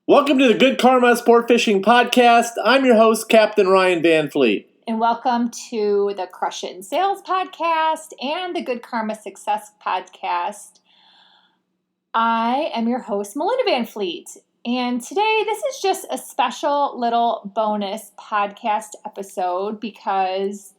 Welcome to the Good Karma Sport Fishing Podcast. I'm your host, Captain Ryan Van Fleet. And welcome to the Crush It in Sales Podcast and the Good Karma Success Podcast. I am your host, Melinda Van Fleet. And today, this is just a special little bonus podcast episode because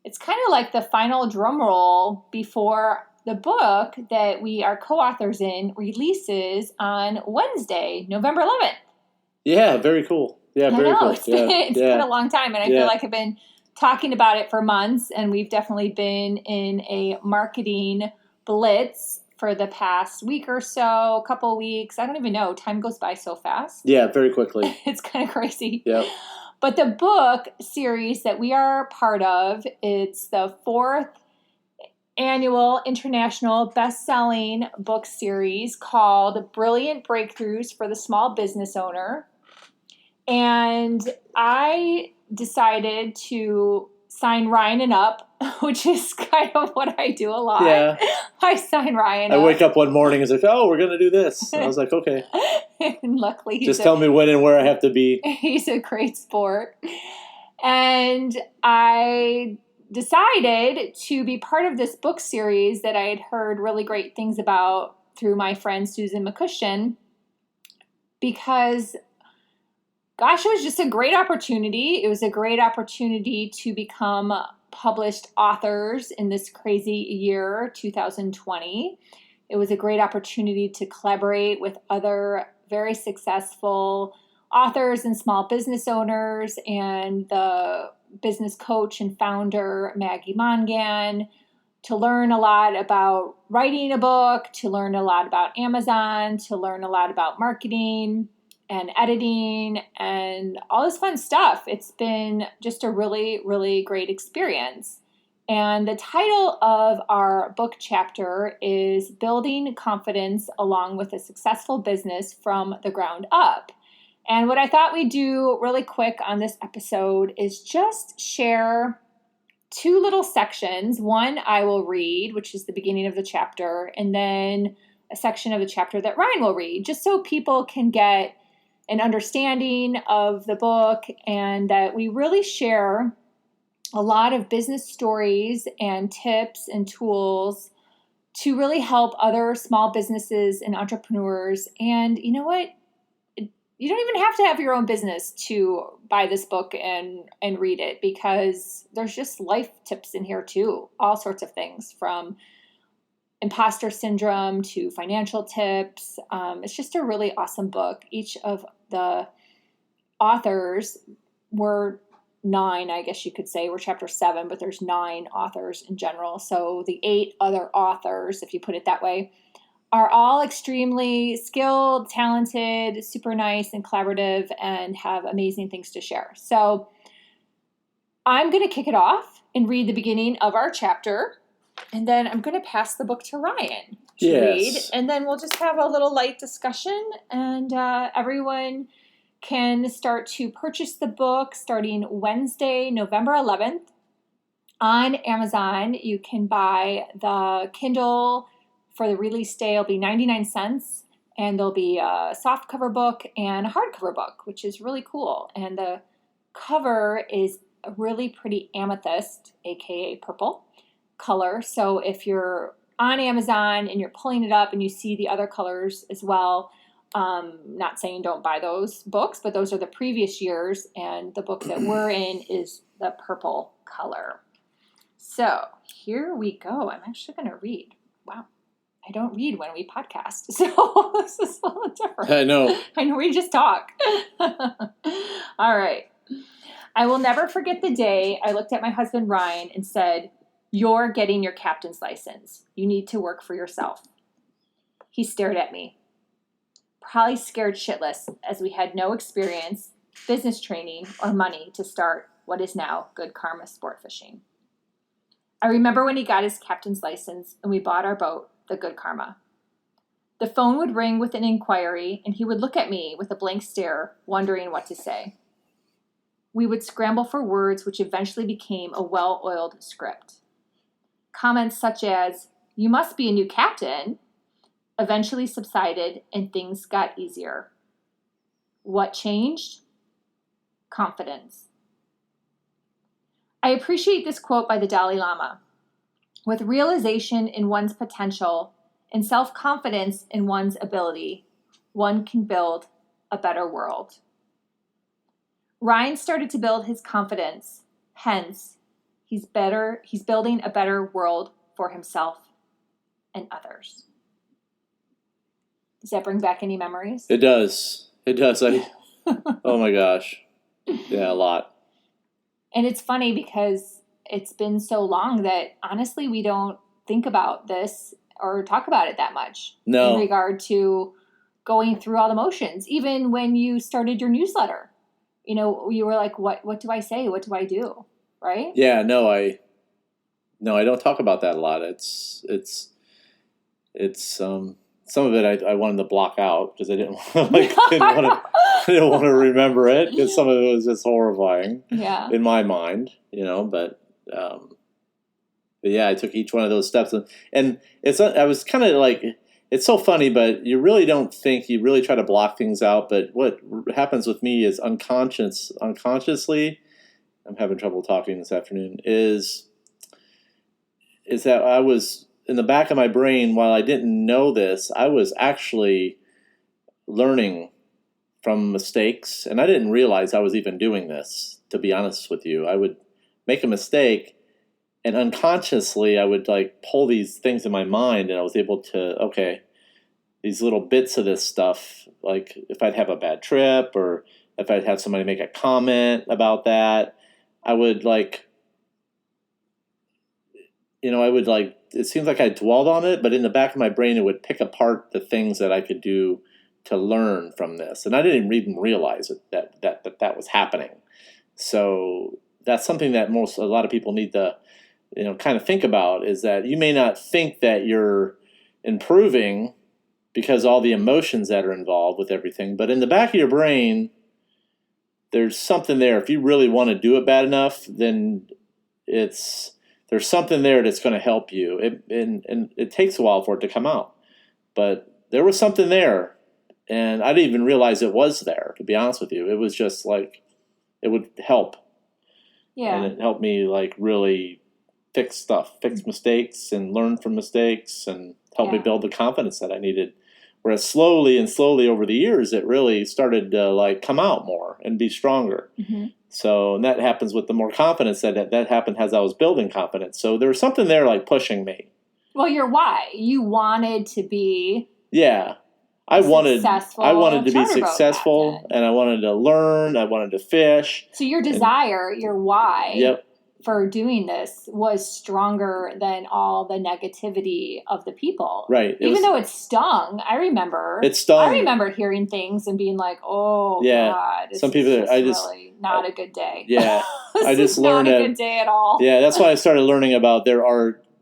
it's kind of like the final drum roll before the book that we are co-authors in releases on Wednesday, November 11th. Yeah, very cool. Yeah, very cool. It's been a long time, and I feel like I've been talking about it for months, and we've definitely been in a marketing blitz for the past week or so, a couple of weeks. I don't even know. Time goes by so fast. Yeah, very quickly. It's kind of crazy. Yep. But the book series that we are part of, it's the 4th annual international best-selling book series called Brilliant Breakthroughs for the Small Business Owner. And I decided to sign Ryan up, which is kind of what I do a lot. Yeah. I sign Ryan up. I up. wake up one morning and say, oh, we're going to do this. And I was like, okay. And luckily, just tell me when and where I have to be. He's a great sport. And I decided to be part of this book series that I had heard really great things about through my friend Susan McCushion because, gosh, it was just a great opportunity. It was a great opportunity to become published authors in this crazy year, 2020. It was a great opportunity to collaborate with other very successful authors and small business owners and the business coach and founder, Maggie Mongan, to learn a lot about writing a book, to learn a lot about Amazon, to learn a lot about marketing and editing and all this fun stuff. It's been just a really, really great experience. And the title of our book chapter is Building Confidence Along with a Successful Business from the Ground Up. And what I thought we'd do really quick on this episode is just share 2 little sections. One I will read, which is the beginning of the chapter, and then a section of the chapter that Ryan will read, just so people can get an understanding of the book and that we really share a lot of business stories and tips and tools to really help other small businesses and entrepreneurs. And you know what? You don't even have to have your own business to buy this book and read it because there's just life tips in here too. All sorts of things from imposter syndrome to financial tips. It's just a really awesome book. Each of the authors were 9, I guess you could say. We're chapter 7, but there's 9 authors in general. So the 8 other authors, if you put it that way, are all extremely skilled, talented, super nice and collaborative and have amazing things to share. So I'm going to kick it off and read the beginning of our chapter. And then I'm going to pass the book to Ryan to read. And then we'll just have a little light discussion. And everyone can start to purchase the book starting Wednesday, November 11th. On Amazon, you can buy the Kindle. For the release day, it'll be 99 cents, and there'll be a softcover book and a hardcover book, which is really cool. And the cover is a really pretty amethyst, aka purple, color. So if you're on Amazon and you're pulling it up and you see the other colors as well, not saying don't buy those books, but those are the previous years, and the book that we're in is the purple color. So here we go. I'm actually going to read. Wow. I don't read when we podcast, so this is a little different. I know we just talk. All right. I will never forget the day I looked at my husband, Ryan, and said, "You're getting your captain's license. You need to work for yourself." He stared at me, probably scared shitless, as we had no experience, business training, or money to start what is now Good Karma Sport Fishing. I remember when he got his captain's license and we bought our boat, the Good Karma. The phone would ring with an inquiry, and he would look at me with a blank stare, wondering what to say. We would scramble for words, which eventually became a well-oiled script. Comments such as, "You must be a new captain," eventually subsided and things got easier. What changed? Confidence. I appreciate this quote by the Dalai Lama. With realization in one's potential and self-confidence in one's ability, one can build a better world. Ryan started to build his confidence. Hence, he's building a better world for himself and others. Does that bring back any memories? It does. Oh my gosh. Yeah, a lot. And it's funny because it's been so long that honestly we don't think about this or talk about it that much. No. In regard to going through all the motions. Even when you started your newsletter, you were like, what do I say? What do I do? Right? Yeah, no, I don't talk about that a lot. It's some of it I wanted to block out because I didn't want to remember it because some of it was just horrifying. Yeah. In my mind, but yeah, I took each one of those steps and I was kind of like, it's so funny, but you really don't think, you really try to block things out. But what happens with me is unconsciously, I'm having trouble talking this afternoon, is that I was in the back of my brain, while I didn't know this, I was actually learning from mistakes. And I didn't realize I was even doing this, to be honest with you. I would make a mistake and unconsciously I would like pull these things in my mind, and I was able to, okay, these little bits of this stuff, like if I'd have a bad trip or if I'd have somebody make a comment about that, I would like, it seems like I dwelled on it, but in the back of my brain, it would pick apart the things that I could do to learn from this. And I didn't even realize that was happening. So that's something that a lot of people need to, kind of think about, is that you may not think that you're improving because all the emotions that are involved with everything, but in the back of your brain, there's something there. If you really want to do it bad enough, then there's something there that's going to help you. And it takes a while for it to come out. But there was something there, and I didn't even realize it was there, to be honest with you. It was just like, it would help. Yeah. And it helped me like really fix mistakes and learn from mistakes, and help me build the confidence that I needed. Whereas slowly over the years, it really started to like come out more and be stronger. Mm-hmm. So, and that happens with the more confidence that happened as I was building confidence. So there was something there like pushing me. Well, your why. You wanted to be I wanted to be successful, and I wanted to learn, I wanted to fish. So your desire, your why Yep. for doing this was stronger than all the negativity of the people. Right. Even though it stung, I remember. It stung. I remember hearing things and being like, "Oh God, some people really not a good day." Yeah, I just not learned a good day at all. Yeah, that's why I started learning about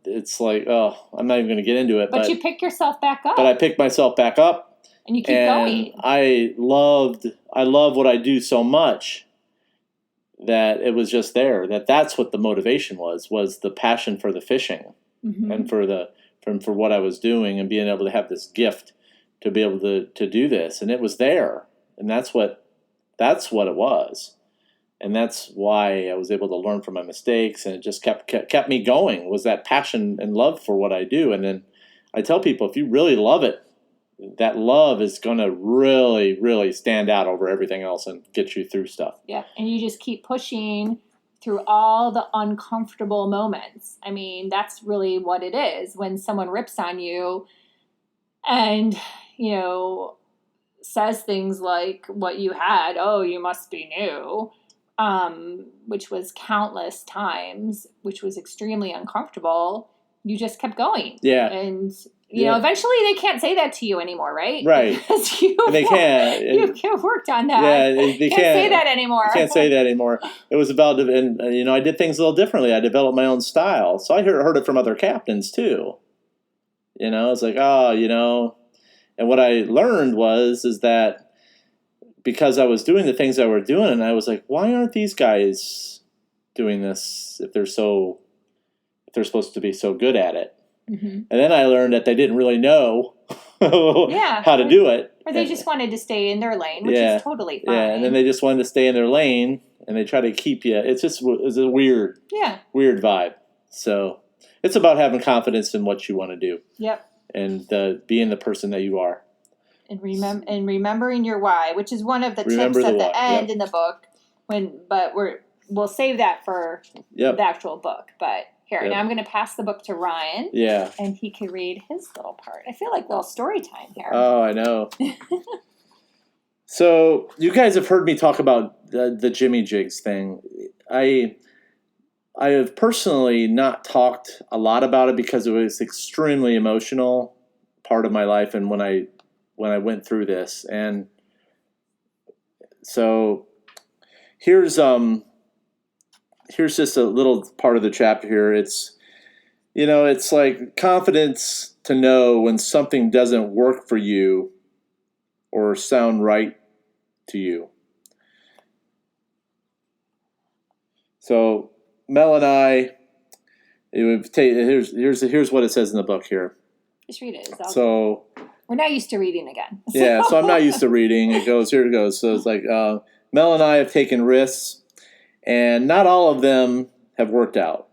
it's like, I'm not even going to get into it. But you pick yourself back up. But I picked myself back up, and you keep going. I love what I do so much that it was just there. That's what the motivation was the passion for the fishing, mm-hmm. and for what I was doing, and being able to have this gift to be able to do this, and it was there, and that's what it was, and that's why I was able to learn from my mistakes, and it just kept me going. Was that passion and love for what I do. And then I tell people, if you really love it, that love is going to really, really stand out over everything else and get you through stuff. Yeah, and you just keep pushing through all the uncomfortable moments. I mean, that's really what it is when someone rips on you and, says things like what you had, "Oh, you must be new," which was countless times, which was extremely uncomfortable. You just kept going. Yeah. And eventually they can't say that to you anymore, right? Right. Because they can't. You've worked on that. Yeah, they can't say that anymore. You can't say that anymore. It was about, and I did things a little differently. I developed my own style. So I heard it from other captains too. It's like, and what I learned is that because I was doing the things I were doing, and I was like, why aren't these guys doing this if they're supposed to be so good at it? Mm-hmm. And then I learned that they didn't really know how to do it. Or they just wanted to stay in their lane, which Yeah. is totally fine. Yeah, and then they just wanted to stay in their lane, and they try to keep you. It's a weird vibe. So it's about having confidence in what you want to do. Yep. And being the person that you are. And remembering your why, which is one of the tips at the end in the book. We'll save that for the actual book. But here, now I'm going to pass the book to Ryan. Yeah. And he can read his little part. I feel like a little story time here. Oh, I know. So you guys have heard me talk about the Jimmy Jigs thing. I have personally not talked a lot about it because it was extremely emotional part of my life, and when I went through this, and so here's just a little part of the chapter here. It's it's like confidence to know when something doesn't work for you or sound right to you. So Mel and I, here's what it says in the book here. Just read it. So we're not used to reading again. Yeah, so I'm not used to reading. Here it goes. So it's like Mel and I have taken risks, and not all of them have worked out.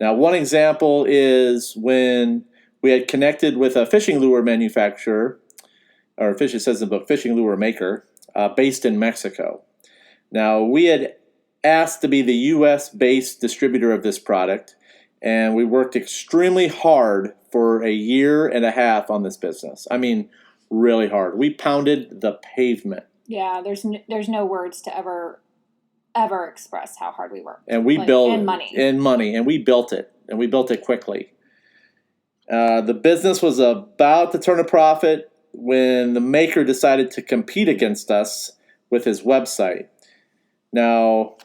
Now, one example is when we had connected with a fishing lure manufacturer, or it says in the book, fishing lure maker, based in Mexico. Now, we had asked to be the U.S.-based distributor of this product, and we worked extremely hard for a year and a half on this business. I mean, really hard. We pounded the pavement. Yeah, there's no words to ever express how hard we worked. And we built and money, and we built it, and we built it quickly. The business was about to turn a profit when the maker decided to compete against us with his website. Now,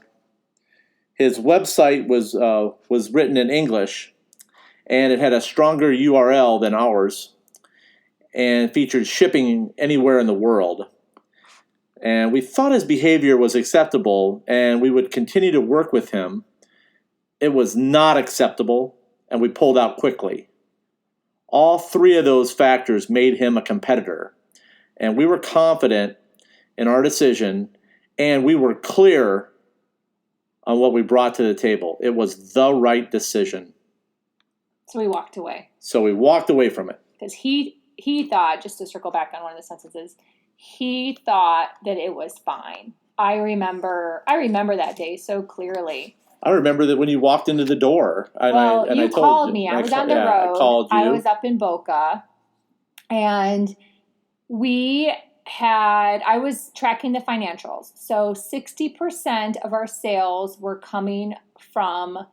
his website was written in English, and it had a stronger URL than ours, and featured shipping anywhere in the world. And we thought his behavior was acceptable, and we would continue to work with him. It was not acceptable, and we pulled out quickly. All three of those factors made him a competitor, and we were confident in our decision, and we were clear on what we brought to the table. It was the right decision. So we walked away. From it. Because he thought, just to circle back on one of the sentences, he thought that it was fine. I remember that day so clearly. I remember that when you walked into the door. You called me. I was on the road. I called you. I was up in Boca. And I was tracking the financials. So 60% of our sales were coming from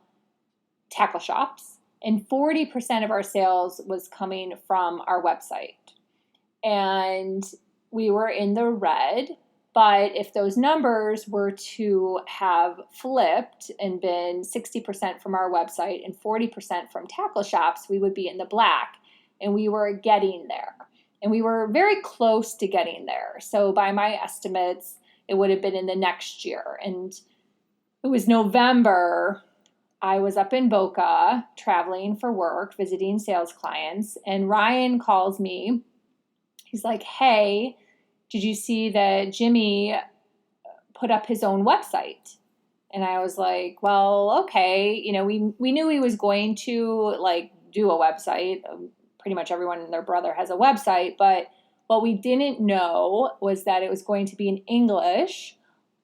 tackle shops, and 40% of our sales was coming from our website. And we were in the red, but if those numbers were to have flipped and been 60% from our website and 40% from tackle shops, we would be in the black, and we were getting there. And we were very close to getting there. So by my estimates, it would have been in the next year. And it was November. I was up in Boca traveling for work, visiting sales clients. And Ryan calls me. He's like, hey, did you see that Jimmy put up his own website? And I was like, well, okay. We knew he was going to do a website. Pretty much everyone and their brother has a website, but what we didn't know was that it was going to be in English.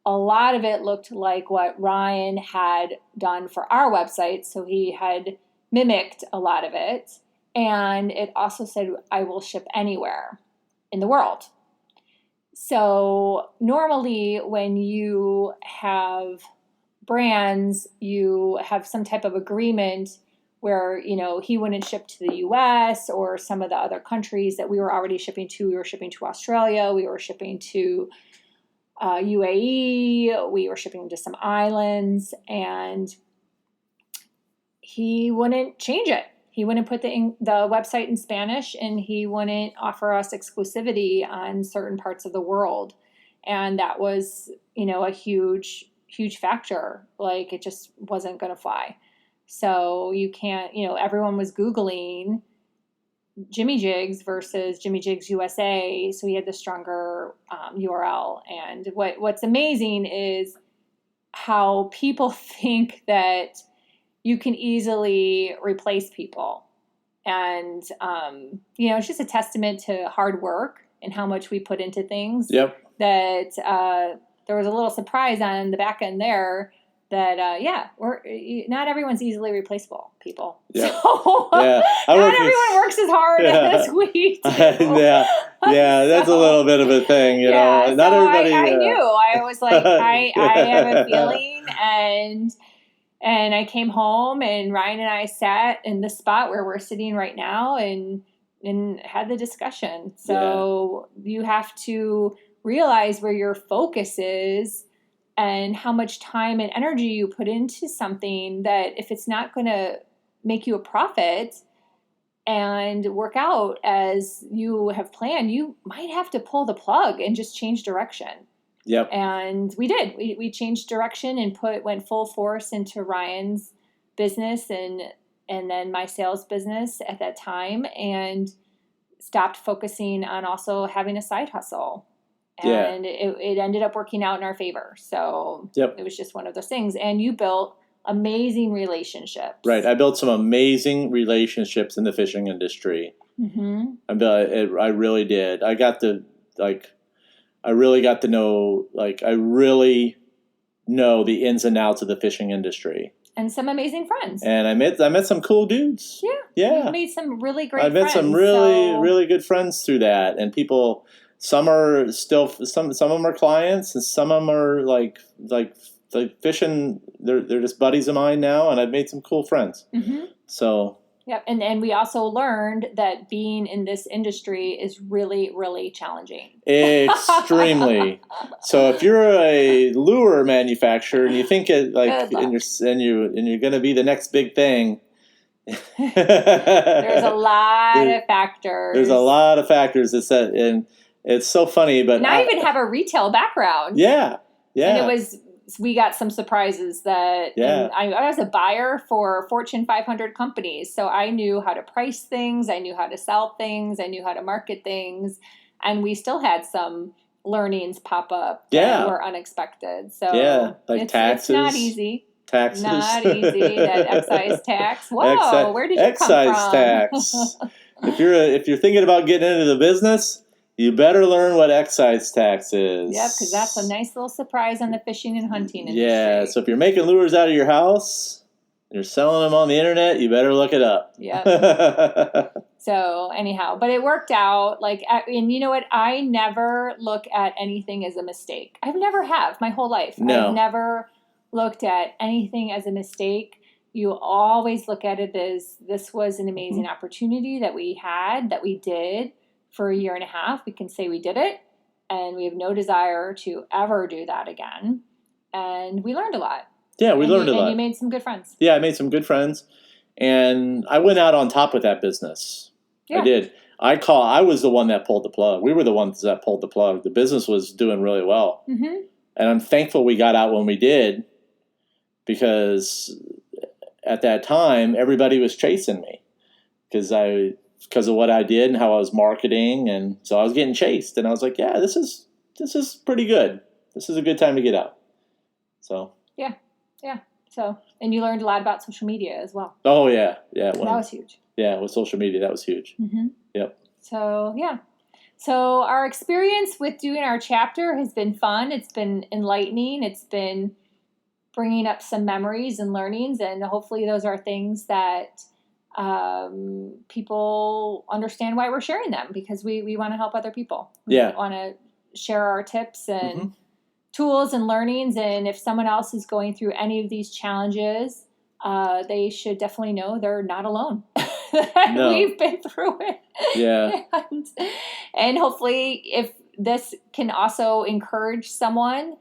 A lot of it looked like what Ryan had done for our website, so he had mimicked a lot of it. And it also said, I will ship anywhere in the world. So normally when you have brands, you have some type of agreement where, he wouldn't ship to the US or some of the other countries that we were already shipping to. We were shipping to Australia. We were shipping to UAE. We were shipping to some islands. And he wouldn't change it. He wouldn't put the website in Spanish, and he wouldn't offer us exclusivity on certain parts of the world. And that was, a huge, huge factor. It just wasn't going to fly. So you can't, everyone was Googling Jimmy Jigs versus Jimmy Jigs USA, so he had the stronger URL. And what's amazing is how people think that you can easily replace people. And, it's just a testament to hard work and how much we put into things. Yep. That there was a little surprise on the back end there that, we're not everyone's easily replaceable, people. Yeah. So, Yeah. not everyone works as hard as we do. Yeah, that's a little bit of a thing, know. Not so everybody. I knew. I was like, I have a feeling, and I came home, and Ryan and I sat in the spot where we're sitting right now, and had the discussion. So you have to realize where your focus is and how much time and energy you put into something, that if it's not going to make you a profit and work out as you have planned, you might have to pull the plug and just change direction. Yep. And we did. We changed direction and went full force into Ryan's business and then my sales business at that time, and stopped focusing on also having a side hustle. And it ended up working out in our favor. So it was just one of those things. And you built amazing relationships. Right. I built some amazing relationships in the fishing industry. Mm-hmm. I really did. I really got to know, I really know the ins and outs of the fishing industry. And some amazing friends. And I met some cool dudes. Yeah. You made some really great friends. I met some really good friends through that. And people, some are still, some of them are clients, and some of them are like fishing. They're just buddies of mine now, and I've made some cool friends. Mm-hmm. So. Yep. And we also learned that being in this industry is really, really challenging. Extremely. So if you're a lure manufacturer and you think and you're going to be the next big thing, there's a lot of factors. There's a lot of factors and it's so funny, but I even have a retail background. Yeah. And we got some surprises that I was a buyer for Fortune 500 companies. So I knew how to price things. I knew how to sell things. I knew how to market things. And we still had some learnings pop up that were unexpected. So taxes. It's not easy. Taxes. Not easy. That excise tax. Whoa, where did you come from? Excise tax. If you're thinking about getting into the business, you better learn what excise tax is. Yep, because that's a nice little surprise on the fishing and hunting industry. Yeah, so if you're making lures out of your house, you're selling them on the internet, you better look it up. Yep. So anyhow, but it worked out. And you know what? I never look at anything as a mistake. I've never have my whole life. No. I've never looked at anything as a mistake. You always look at it as this was an amazing opportunity that we had, that we did. For a year and a half, we can say we did it, and we have no desire to ever do that again. And we learned a lot. Yeah, we learned a lot. And you made some good friends. Yeah, I made some good friends, and I went out on top with that business. Yeah. I did. I was the one that pulled the plug. We were the ones that pulled the plug. The business was doing really well. Mm-hmm. And I'm thankful we got out when we did, because at that time, everybody was chasing me because of what I did and how I was marketing, and so I was getting chased, and I was like, yeah, this is pretty good. This is a good time to get out. So yeah. So, and you learned a lot about social media as well. Oh yeah. That was huge. Yeah, with social media, that was huge. Mm-hmm. Yep. So yeah. So our experience with doing our chapter has been fun. It's been enlightening. It's been bringing up some memories and learnings, and hopefully those are things that people understand why we're sharing them, because we want to help other people. We want to share our tips and tools and learnings. And if someone else is going through any of these challenges, they should definitely know they're not alone. No. We've been through it. Yeah. And hopefully if this can also encourage someone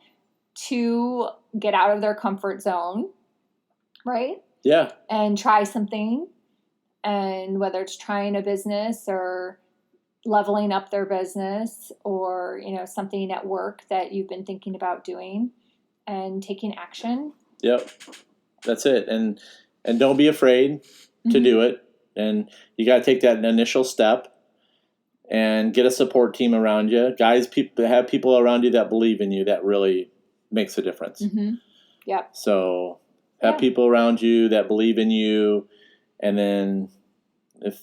to get out of their comfort zone, right? Yeah. And try something. And whether it's trying a business or leveling up their business, or, something at work that you've been thinking about doing, and taking action. Yep. That's it. And don't be afraid to do it. And you got to take that initial step and get a support team around you. Guys, have people around you that believe in you. That really makes a difference. Mm-hmm. Yep. So have people around you that believe in you. And then if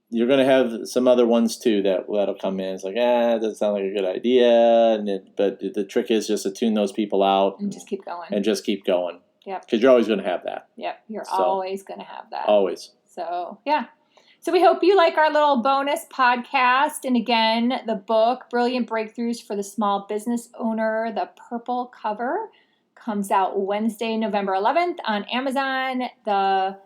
you're going to have some other ones too that'll come in. It's like, that doesn't sound like a good idea. But the trick is just to tune those people out. And just keep going. And just keep going. Yep. Because you're always going to have that. Yep. You're always going to have that. Always. So, yeah. So we hope you like our little bonus podcast. And again, the book, Brilliant Breakthroughs for the Small Business Owner, the purple cover, comes out Wednesday, November 11th on Amazon. The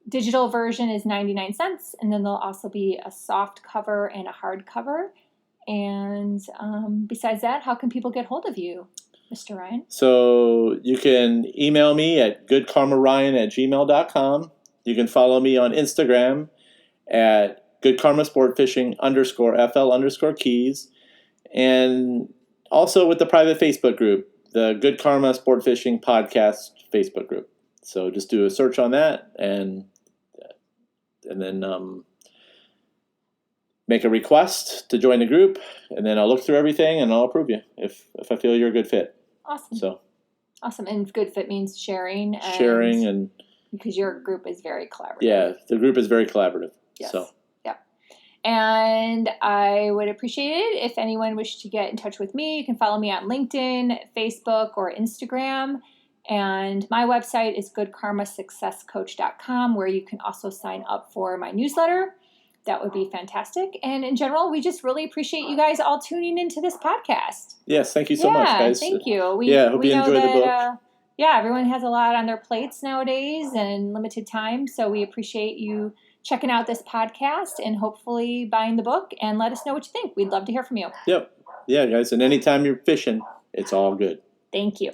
digital version is 99 cents. And then there'll also be a soft cover and a hard cover. And besides that, how can people get hold of you, Mr. Ryan? So you can email me at goodkarmaryan@gmail.com. You can follow me on Instagram at goodkarmasportfishing _FL_keys. And also with the private Facebook group, the Good Karma Sport Fishing Podcast Facebook group. So just do a search on that and then make a request to join the group, and then I'll look through everything and I'll approve you if I feel you're a good fit. Awesome. So awesome. And good fit means sharing. And because your group is very collaborative. Yeah, the group is very collaborative. Yes. So. Yep. And I would appreciate it if anyone wished to get in touch with me. You can follow me on LinkedIn, Facebook, or Instagram. And my website is goodkarmasuccesscoach.com, where you can also sign up for my newsletter. That would be fantastic. And in general, we just really appreciate you guys all tuning into this podcast. Yes, thank you so much, guys. Thank you. Hope you enjoyed the book. Everyone has a lot on their plates nowadays and limited time. So we appreciate you checking out this podcast and hopefully buying the book, and let us know what you think. We'd love to hear from you. Yep. Yeah, guys. And anytime you're fishing, it's all good. Thank you.